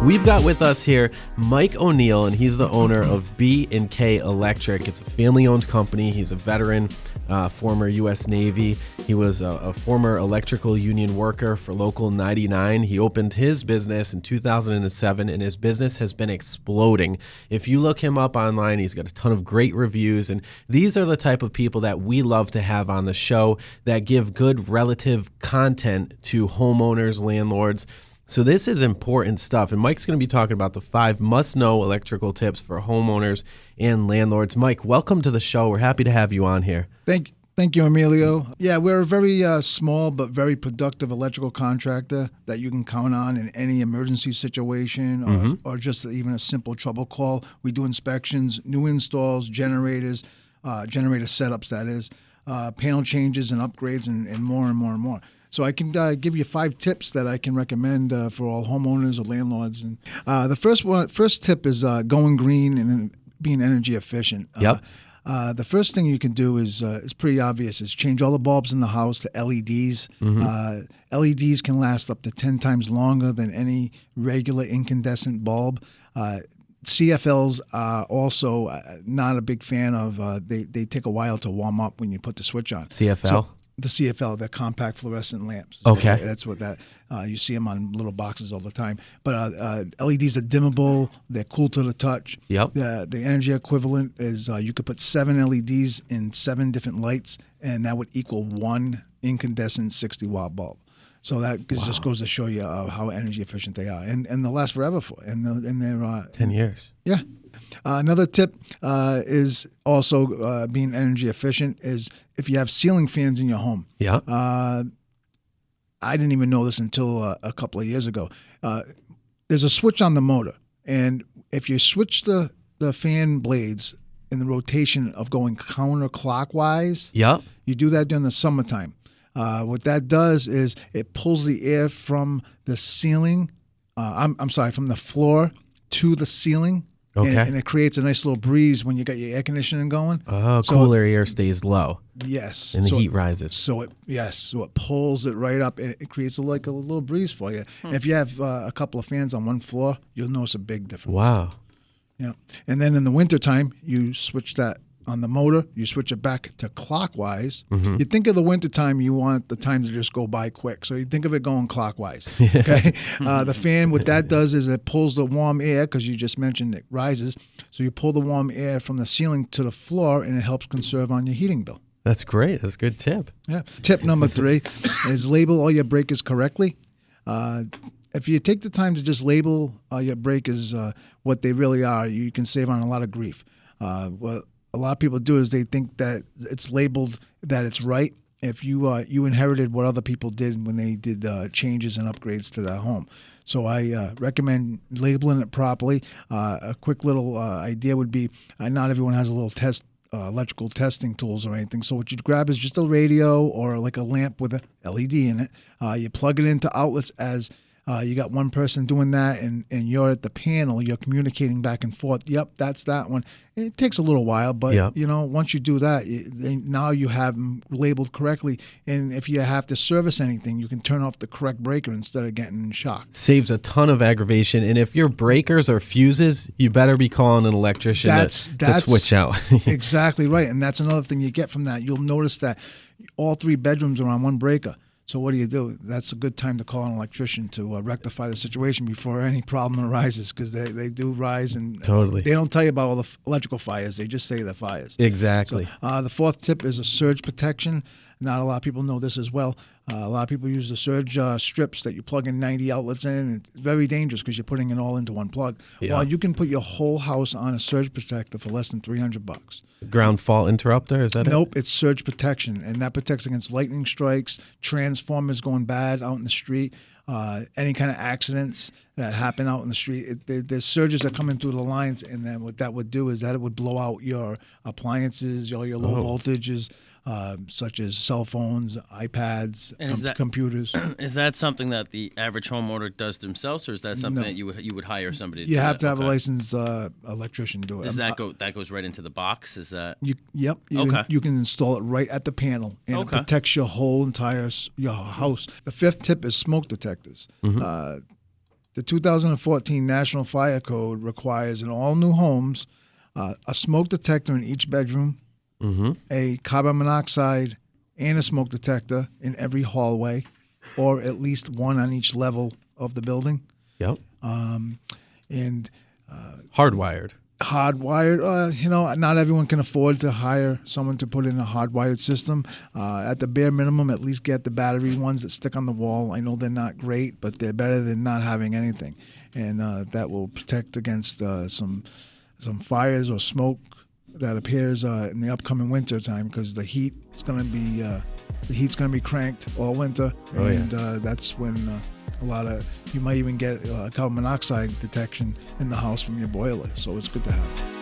We've got with us here Mike O'Neill, and he's the owner of B&K Electric. It's a family-owned company. He's a veteran, former U.S. Navy. He was a former electrical union worker for Local 99. He opened his business in 2007, and his business has been exploding. If you look him up online, he's got a ton of great reviews, and these are the type of people that we love to have on the show that give good relative content to homeowners, landlords. So this is important stuff, and Mike's going to be talking about the 5 must-know electrical tips for homeowners and landlords. Mike, welcome to the show. We're happy to have you on here. Thank you, Emilio. Yeah, we're a very small but very productive electrical contractor that you can count on in any emergency situation or just even a simple trouble call. We do inspections, new installs, generators, generator setups, that is, panel changes and upgrades, and more and more and more. So I can give you 5 tips that I can recommend for all homeowners or landlords. And the first tip is going green and being energy efficient. Yep. The first thing you can do is pretty obvious: is change all the bulbs in the house to LEDs. LEDs can last up to 10 times longer than any regular incandescent bulb. CFLs are also not a big fan of. They take a while to warm up when you put the switch on. CFL? So, the CFL, the compact fluorescent lamps. Okay. That's what that, you see them on little boxes all the time. But LEDs are dimmable. They're cool to the touch. Yep. The energy equivalent is you could put 7 LEDs in 7 different lights, and that would equal 1 incandescent 60-watt bulb. So that just goes to show you how energy efficient they are. And they'll last forever, and they're 10 years. Yeah. Another tip is also being energy efficient is if you have ceiling fans in your home. Yeah. I didn't even know this until a couple of years ago. There's a switch on the motor, and if you switch the fan blades in the rotation of going counterclockwise, you do that during the summertime. What that does is it pulls the air from the ceiling, from the floor to the ceiling. Okay. And it creates a nice little breeze when you got your air conditioning going. Oh, so cooler air stays low. Yes. And the heat rises. So it pulls it right up, and it creates like a little breeze for you. And if you have a couple of fans on one floor, you'll notice a big difference. Wow. Yeah. And then in the wintertime, you switch that on the motor, you switch it back to clockwise. You think of the wintertime, you want the time to just go by quick. So you think of it going clockwise. Okay. The fan, what that does is it pulls the warm air, because you just mentioned it rises. So you pull the warm air from the ceiling to the floor, and it helps conserve on your heating bill. That's great. That's a good tip. Yeah. Tip number 3 is label all your breakers correctly. If you take the time to just label your breakers what they really are, you can save on a lot of grief. What a lot of people do is they think that it's labeled that it's right. If you inherited what other people did when they did changes and upgrades to their home. So I recommend labeling it properly. A quick little idea would be not everyone has a little electrical testing tools or anything. So what you'd grab is just a radio or like a lamp with a LED in it. You plug it into outlets as you got one person doing that, and you're at the panel, you're communicating back and forth. Yep, that's that one. And it takes a little while, but once you do that, now you have them labeled correctly. And if you have to service anything, you can turn off the correct breaker instead of getting shocked. Saves a ton of aggravation. And if your breakers are fuses, you better be calling an electrician to switch out. Exactly right. And that's another thing you get from that. You'll notice that all 3 bedrooms are on one breaker. So what do? That's a good time to call an electrician to rectify the situation before any problem arises, because they do rise, and totally. They don't tell you about all the electrical fires. They just say the fires. Exactly. So, the 4th tip is a surge protection. Not a lot of people know this as well. A lot of people use the surge strips that you plug in 90 outlets in. It's very dangerous because you're putting it all into one plug. Yeah. Well, you can put your whole house on a surge protector for less than $300. Ground fault interrupter, is that Nope, it's surge protection, and that protects against lightning strikes, transformers going bad out in the street, any kind of accidents that happen out in the street. There's surges that come in through the lines, and then what that would do is that it would blow out your appliances, all your low voltages, such as cell phones, iPads, computers. Is that something that the average homeowner does themselves, or is that something that you would hire somebody to do? You have to have a licensed electrician do it. Does that goes right into the box? Is that? Yep. You can install it right at the panel, and it protects your whole entire your house. The 5th tip is smoke detectors. The 2014 National Fire Code requires in all new homes a smoke detector in each bedroom, a carbon monoxide and a smoke detector in every hallway, or at least one on each level of the building. Yep. And Hardwired. Hardwired, not everyone can afford to hire someone to put in a hardwired system. At the bare minimum, at least get the battery ones that stick on the wall. I know they're not great, but they're better than not having anything. And that will protect against some fires or smoke that appears in the upcoming winter time, because the heat's going to be cranked all winter. That's when you might even get carbon monoxide detection in the house from your boiler. So it's good to have.